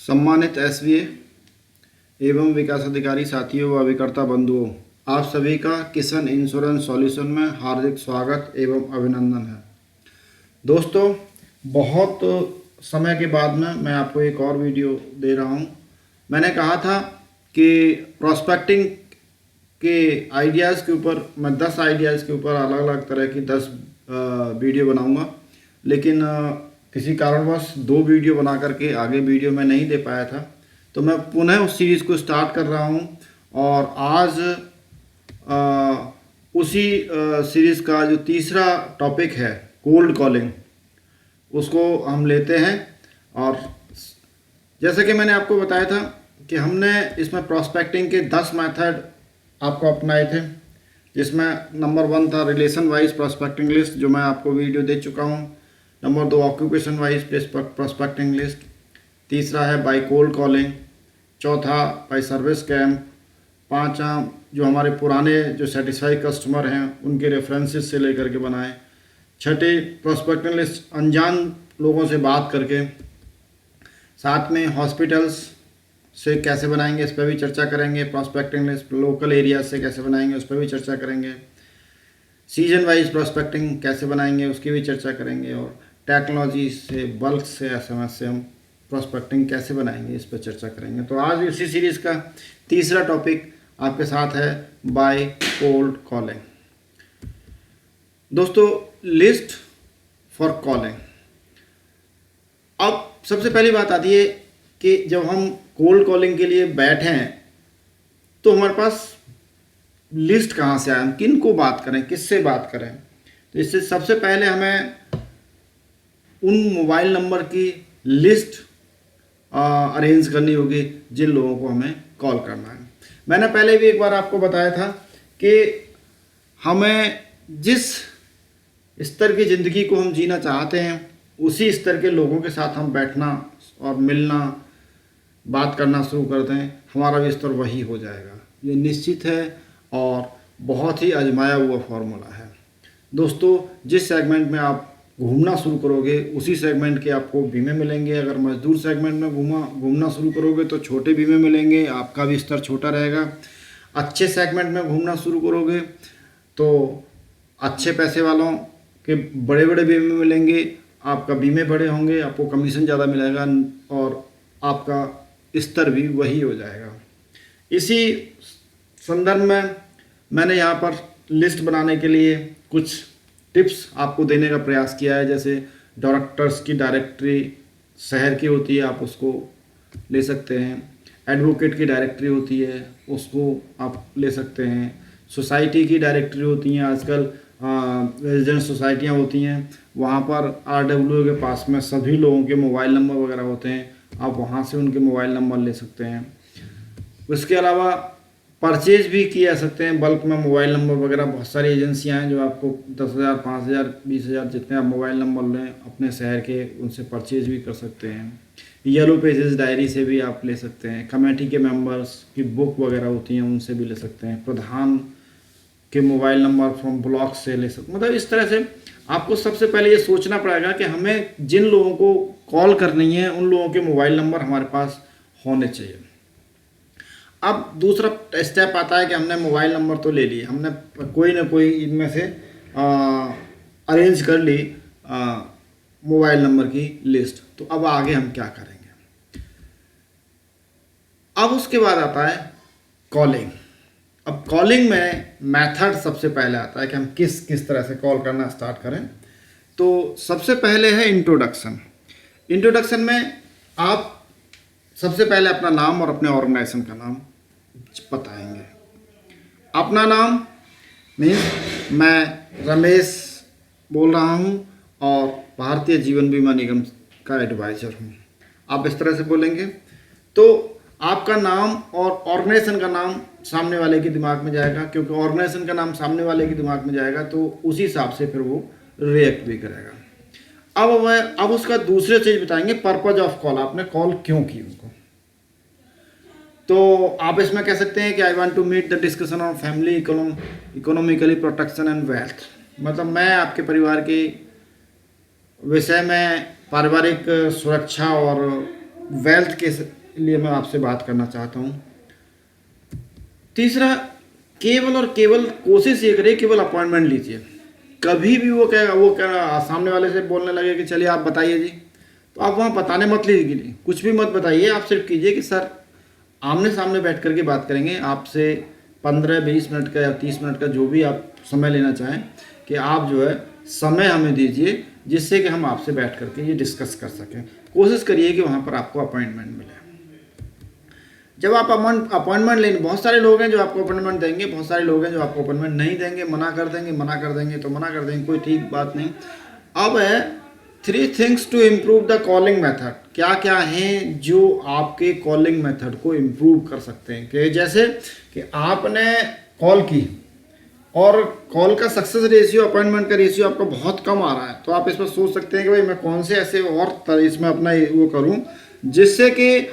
सम्मानित एसवीए एवं विकास अधिकारी साथियों व अभिकर्ता बंधुओं, आप सभी का किसान इंश्योरेंस सॉल्यूशन में हार्दिक स्वागत एवं अभिनंदन है। दोस्तों, बहुत समय के बाद में मैं आपको एक और वीडियो दे रहा हूं। मैंने कहा था कि प्रॉस्पेक्टिंग के आइडियाज़ के ऊपर मैं 10 आइडियाज़ के ऊपर अलग अलग तरह की 10 वीडियो बनाऊंगा, लेकिन किसी कारणवश 2 वीडियो बना करके आगे वीडियो मैं नहीं दे पाया था, तो मैं पुनः उस सीरीज़ को स्टार्ट कर रहा हूं। और आज उसी सीरीज़ का जो तीसरा टॉपिक है कोल्ड कॉलिंग, उसको हम लेते हैं। और जैसे कि मैंने आपको बताया था कि हमने इसमें प्रॉस्पेक्टिंग के 10 मेथड आपको अपनाए थे, जिसमें नंबर 1 था रिलेशन वाइज प्रॉस्पेक्टिंग लिस्ट, जो मैं आपको वीडियो दे चुका हूं। Number 2 occupation wise prospecting list. तीसरा है बाय कोल्ड कॉलिंग। चौथा बाय सर्विस कैंप। 5 जो हमारे पुराने जो सेटिस्फाइड कस्टमर हैं उनके रेफरेंसेस से लेकर के बनाए। 6 प्रॉस्पेक्टिंग लिस्ट अनजान लोगों से बात करके। 7 में हॉस्पिटल्स से कैसे बनाएंगे, इस पर भी चर्चा करेंगे। प्रॉस्पेक्टिंग लिस्ट लोकल एरिया से कैसे बनाएंगे, उस पर भी चर्चा करेंगे। सीजन वाइज प्रॉस्पेक्टिंग कैसे बनाएंगे, उसकी भी चर्चा करेंगे। और टेक्नोलॉजी से, बल्क से, एसएमएस से हम प्रॉस्पेक्टिंग कैसे बनाएंगे, इस पर चर्चा करेंगे। तो आज इसी सीरीज़ का तीसरा टॉपिक आपके साथ है बाय कोल्ड कॉलिंग। दोस्तों, लिस्ट फॉर कॉलिंग। अब सबसे पहली बात आती है कि जब हम कोल्ड कॉलिंग के लिए बैठे हैं तो हमारे पास लिस्ट कहाँ से आए, हम किन को बात करें, किससे बात करें। तो इससे सबसे पहले हमें उन मोबाइल नंबर की लिस्ट अरेंज करनी होगी जिन लोगों को हमें कॉल करना है। मैंने पहले भी एक बार आपको बताया था कि हमें जिस स्तर की ज़िंदगी को हम जीना चाहते हैं उसी स्तर के लोगों के साथ हम बैठना और मिलना, बात करना शुरू कर दें, हमारा भी स्तर वही हो जाएगा। ये निश्चित है और बहुत ही आजमाया हुआ फॉर्मूला है। दोस्तों, जिस सेगमेंट में आप घूमना शुरू करोगे उसी सेगमेंट के आपको बीमे मिलेंगे। अगर मजदूर सेगमेंट में घूमना शुरू करोगे तो छोटे बीमे मिलेंगे, आपका भी स्तर छोटा रहेगा। अच्छे सेगमेंट में घूमना शुरू करोगे तो अच्छे पैसे वालों के बड़े बड़े बीमे मिलेंगे, आपका बीमे बड़े होंगे, आपको कमीशन ज़्यादा मिलेगा और आपका स्तर भी वही हो जाएगा। इसी संदर्भ में मैंने यहाँ पर लिस्ट बनाने के लिए कुछ टिप्स आपको देने का प्रयास किया है। जैसे डायरेक्टर्स की डायरेक्टरी शहर की होती है, आप उसको ले सकते हैं। एडवोकेट की डायरेक्टरी होती है, उसको आप ले सकते हैं। सोसाइटी की डायरेक्टरी होती हैं, आजकल रेजिडेंट सोसाइटियाँ होती हैं, वहाँ पर आरडब्ल्यू के पास में सभी लोगों के मोबाइल नंबर वगैरह होते हैं, आप वहाँ से उनके मोबाइल नंबर ले सकते हैं। उसके अलावा परचेज भी किए जा सकते हैं बल्क में मोबाइल नंबर वगैरह। बहुत सारी एजेंसियां हैं जो आपको 10,000, 5,000, 20,000 जितने आप मोबाइल नंबर लें अपने शहर के, उनसे परचेज भी कर सकते हैं। येलो पेजेस डायरी से भी आप ले सकते हैं। कमेटी के मेंबर्स की बुक वगैरह होती हैं, उनसे भी ले सकते हैं। प्रधान के मोबाइल नंबर फ्रॉम ब्लॉक से ले सकते। मतलब इस तरह से आपको सबसे पहले ये सोचना पड़ेगा कि हमें जिन लोगों को कॉल करनी है उन लोगों के मोबाइल नंबर हमारे पास होने चाहिए। अब दूसरा स्टेप आता है कि हमने मोबाइल नंबर तो ले लिए, हमने कोई ना कोई इनमें से अरेंज कर ली मोबाइल नंबर की लिस्ट। तो अब आगे हम क्या करेंगे? अब उसके बाद आता है कॉलिंग। अब कॉलिंग में मेथड सबसे पहले आता है कि हम किस तरह से कॉल करना स्टार्ट करें। तो सबसे पहले है इंट्रोडक्शन। इंट्रोडक्शन में आप सबसे पहले अपना नाम और अपने ऑर्गेनाइजेशन का नाम बताएंगे। अपना नाम मीन्स मैं रमेश बोल रहा हूँ और भारतीय जीवन बीमा निगम का एडवाइज़र हूँ, आप इस तरह से बोलेंगे। तो आपका नाम और ऑर्गेनाइजेशन का नाम सामने वाले के दिमाग में जाएगा, क्योंकि ऑर्गेनाइजेशन का नाम सामने वाले के दिमाग में जाएगा तो उसी हिसाब से फिर वो रिएक्ट भी करेगा। अब उसका दूसरे चीज़ बताएंगे, पर्पज ऑफ कॉल, आपने कॉल क्यों की उनको। तो आप इसमें कह सकते हैं कि I want to meet the discussion on family economically protection and wealth. मतलब मैं आपके परिवार के विषय में पारिवारिक सुरक्षा और वेल्थ के लिए मैं आपसे बात करना चाहता हूँ। तीसरा, केवल और केवल कोशिश ये करिए, केवल अपॉइंटमेंट लीजिए। कभी भी वो क्या सामने वाले से बोलने लगे कि चलिए आप बताइए जी, तो आप वहाँ बताने मत लीजिए, कुछ भी मत बताइए। आप सिर्फ कीजिए कि सर आमने सामने बैठ करके बात करेंगे आपसे 15-20 मिनट का या 30 मिनट का, जो भी आप समय लेना चाहें, कि आप जो है समय हमें दीजिए जिससे कि हम आपसे बैठ करके ये डिस्कस कर सकें। कोशिश करिए कि वहाँ पर आपको अपॉइंटमेंट मिले। जब आप अपॉइंटमेंट लेंगे, बहुत सारे लोग हैं जो आपको अपॉइंटमेंट देंगे, बहुत सारे लोग हैं जो आपको अपॉइंटमेंट नहीं देंगे, मना कर देंगे तो मना कर देंगे, कोई ठीक बात नहीं। अब है 3 things to improve the calling method. क्या क्या हैं जो आपके कॉलिंग मेथड को इम्प्रूव कर सकते हैं? कि जैसे कि आपने कॉल की और कॉल का सक्सेस रेशियो, अपॉइंटमेंट का रेशियो आपका बहुत कम आ रहा है, तो आप इस पर सोच सकते हैं कि भाई मैं कौन से ऐसे और इसमें अपना वो करूं जिससे कि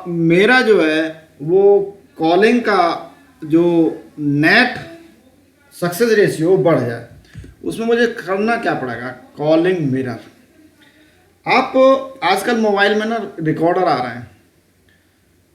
मेरा जो है वो कॉलिंग का जो नेट सक्सेस रेशियो बढ़ जाए। उसमें मुझे करना क्या पड़ेगा? Calling mirror. आप आजकल मोबाइल में ना रिकॉर्डर आ रहे हैं,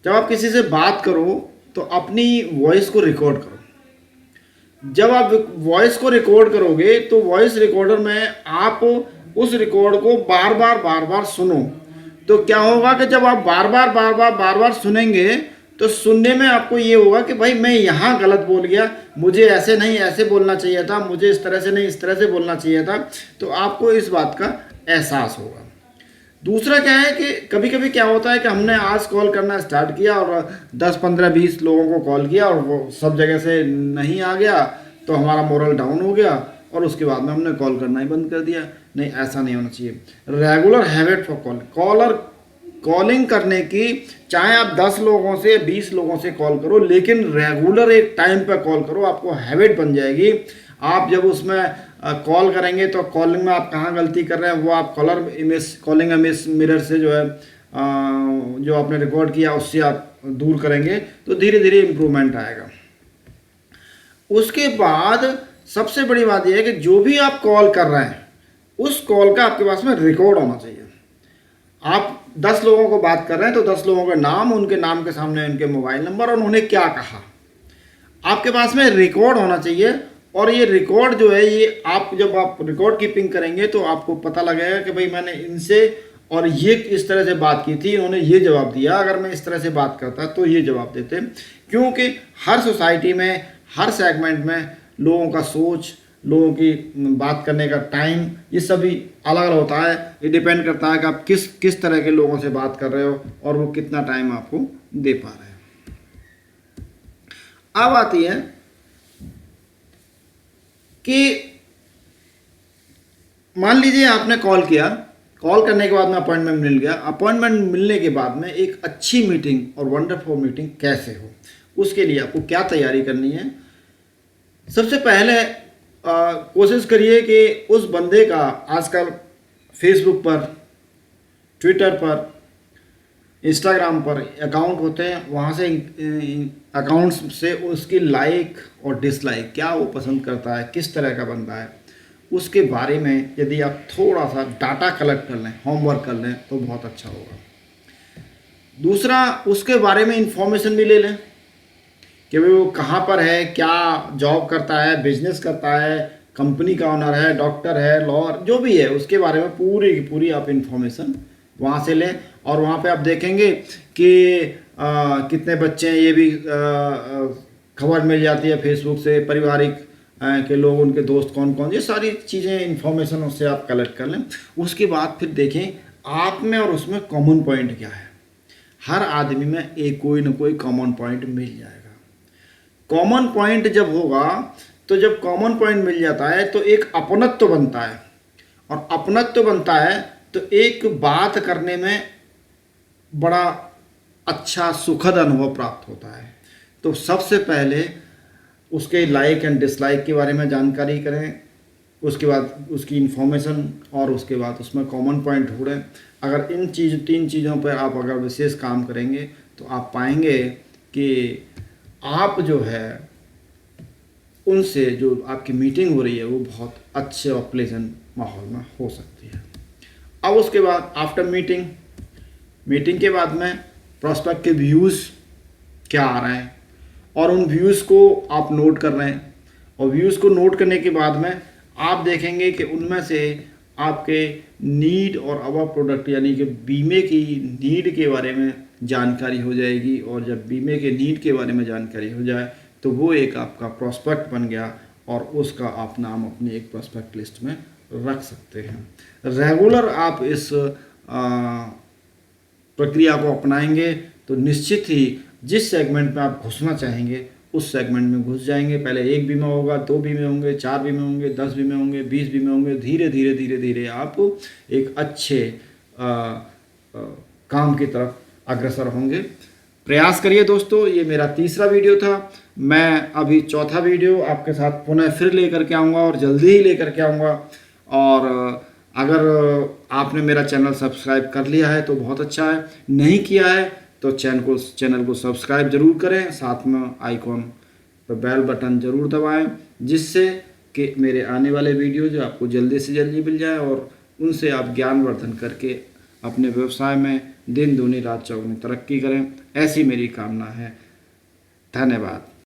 जब आप किसी से बात करो तो अपनी वॉइस को रिकॉर्ड करो। जब आप वॉइस को रिकॉर्ड करोगे तो वॉइस रिकॉर्डर में आप उस रिकॉर्ड को बार बार सुनो। तो क्या होगा कि जब आप बार बार सुनेंगे तो सुनने में आपको ये होगा कि भाई मैं यहाँ गलत बोल गया, मुझे ऐसे नहीं ऐसे बोलना चाहिए था, मुझे इस तरह से नहीं इस तरह से बोलना चाहिए था। तो आपको इस बात का एहसास होगा। दूसरा क्या है कि कभी कभी क्या होता है कि हमने आज कॉल करना स्टार्ट किया और 10-15-20 लोगों को कॉल किया और वो सब जगह से नहीं आ गया, तो हमारा मोरल डाउन हो गया और उसके बाद में हमने कॉल करना ही बंद कर दिया। नहीं, ऐसा नहीं होना चाहिए। रेगुलर हैबिट फॉर कॉलिंग करने की, चाहे आप 10 लोगों से 20 लोगों से कॉल करो, लेकिन रेगुलर एक टाइम पर कॉल करो, आपको हैबिट बन जाएगी। आप जब उसमें कॉल करेंगे तो कॉलिंग में आप कहाँ गलती कर रहे हैं वो आप कॉलिंग इमेज मिरर से जो है जो आपने रिकॉर्ड किया उससे आप दूर करेंगे, तो धीरे धीरे इम्प्रूवमेंट आएगा। उसके बाद सबसे बड़ी बात यह है कि जो भी आप कॉल कर रहे हैं उस कॉल का आपके पास में रिकॉर्ड होना चाहिए। आप 10 लोगों को बात कर रहे हैं तो 10 लोगों का नाम, उनके नाम के सामने उनके मोबाइल नंबर और उन्होंने क्या कहा, आपके पास में रिकॉर्ड होना चाहिए। और ये रिकॉर्ड जो है ये आप जब आप रिकॉर्ड कीपिंग करेंगे तो आपको पता लगेगा कि भाई मैंने इनसे और ये इस तरह से बात की थी, इन्होंने ये जवाब दिया, अगर मैं इस तरह से बात करता तो ये जवाब देते। क्योंकि हर सोसाइटी में, हर सेगमेंट में लोगों का सोच, लोगों की बात करने का टाइम, ये सभी अलग अलग होता है। ये डिपेंड करता है कि आप किस तरह के लोगों से बात कर रहे हो और वो कितना टाइम आपको दे पा रहे हैं। अब आती है कि मान लीजिए आपने कॉल किया, कॉल करने के बाद में अपॉइंटमेंट मिल गया। अपॉइंटमेंट मिलने के बाद में एक अच्छी मीटिंग और वंडरफुल मीटिंग कैसे हो, उसके लिए आपको क्या तैयारी करनी है? सबसे पहले कोशिश करिए कि उस बंदे का आजकल फेसबुक पर, ट्विटर पर, इंस्टाग्राम पर अकाउंट होते हैं, वहाँ से अकाउंट्स से उसकी लाइक और डिसलाइक, क्या वो पसंद करता है, किस तरह का बंदा है, उसके बारे में यदि आप थोड़ा सा डाटा कलेक्ट कर लें, होमवर्क कर लें तो बहुत अच्छा होगा। दूसरा, उसके बारे में इंफॉर्मेशन भी ले लें कि भाई वो कहाँ पर है, क्या जॉब करता है, बिजनेस करता है, कंपनी का ओनर है, डॉक्टर है, लॉयर, जो भी है उसके बारे में पूरी की पूरी आप इंफॉर्मेशन वहाँ से लें। और वहाँ पे आप देखेंगे कि कितने बच्चे हैं, ये भी खबर मिल जाती है फेसबुक से, पारिवारिक के लोग, उनके दोस्त कौन कौन, ये सारी चीज़ें इंफॉर्मेशन उससे आप कलेक्ट कर लें। उसके बाद फिर देखें आप में और उसमें कॉमन पॉइंट क्या है। हर आदमी में एक कोई ना कोई कॉमन पॉइंट मिल जाएगा। कॉमन पॉइंट जब होगा तो जब कॉमन पॉइंट मिल जाता है तो एक अपनत्व बनता है, और अपनत्व बनता है तो एक बात करने में बड़ा अच्छा सुखद अनुभव प्राप्त होता है। तो सबसे पहले उसके लाइक एंड डिसलाइक के बारे में जानकारी करें, उसके बाद उसकी इन्फॉर्मेशन, और उसके बाद उसमें कॉमन पॉइंट ढूंढें। अगर इन 3 चीज़ों पर आप अगर विशेष काम करेंगे तो आप पाएंगे कि आप जो है उनसे जो आपकी मीटिंग हो रही है वो बहुत अच्छे और प्लेजेंट माहौल में हो सकती है। अब उसके बाद आफ्टर मीटिंग के बाद में प्रॉस्पेक्ट के व्यूज़ क्या आ रहे हैं और उन व्यूज़ को आप नोट कर रहे हैं, और व्यूज़ को नोट करने के बाद में आप देखेंगे कि उनमें से आपके नीड और अवर प्रोडक्ट यानी कि बीमे की नीड के बारे में जानकारी हो जाएगी, और जब बीमे के नीड के बारे में जानकारी हो जाए तो वो एक आपका प्रॉस्पेक्ट बन गया और उसका आप नाम अपनी एक प्रॉस्पेक्ट लिस्ट में रख सकते हैं। रेगुलर आप इस प्रक्रिया को अपनाएंगे तो निश्चित ही जिस सेगमेंट में आप घुसना चाहेंगे उस सेगमेंट में घुस जाएंगे। पहले 1 बीमा होगा, 2 बीमे होंगे, 4 बीमे होंगे, 10 बीमे होंगे, 20 बीमे होंगे, धीरे धीरे धीरे धीरे आप एक अच्छे काम की तरफ अग्रसर होंगे। प्रयास करिए दोस्तों। ये मेरा तीसरा वीडियो था। मैं अभी चौथा वीडियो आपके साथ पुनः फिर लेकर के आऊँगा और जल्दी ही लेकर के आऊँगा। और अगर आपने मेरा चैनल सब्सक्राइब कर लिया है तो बहुत अच्छा है, नहीं किया है तो चैनल को सब्सक्राइब जरूर करें, साथ में आइकॉन पर बेल बटन जरूर दबाएं, जिससे कि मेरे आने वाले वीडियो जो आपको जल्दी से जल्दी मिल जाए और उनसे आप ज्ञानवर्धन करके अपने व्यवसाय में दिन दूनी रात चौगुनी तरक्की करें। ऐसी मेरी कामना है। धन्यवाद।